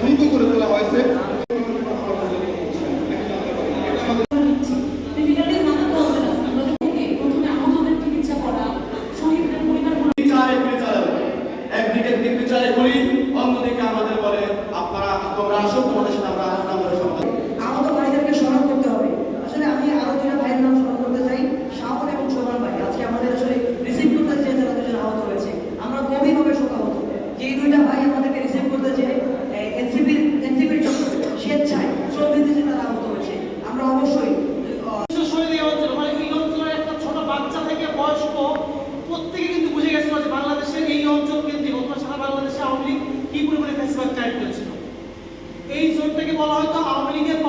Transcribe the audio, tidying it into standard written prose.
ভঙ্গ করে তোলা হয়েছে। অন্যদিকে আমাদের বলে আপনারা তোমরা আসো, তোমাদের সাথে আমরা আমাদের ভাইদেরকে স্মরণ করতে হবে। আসলে আমি আরো দুটো ভাইয়ের নাম স্মরণ করতে চাই, শাওন এবং সোমান ভাই। আজকে আমাদের আসলে রিসিভ করতে যে যারা দুজন আহত হয়েছে, আমরা গভীরভাবে শোকাহত যে এই দুইটা ভাই আমাদেরকে রিসিভ করতে যে এনসিপির জন্য স্বেচ্ছায় শ্রম দিতে যে তারা আহত হয়েছে। আমরা অবশ্যই বাচ্চা থেকে বয়স্ক প্রত্যেকে কিন্তু বুঝে গেছিল যে বাংলাদেশের এই অঞ্চল কেন্দ্রিক অথবা সারা বাংলাদেশে আওয়ামী লীগ কি পরিমাণে ফেসিবাদ টাইপ করেছিল। এই জোনটাকে বলা হয়তো আওয়ামী লীগের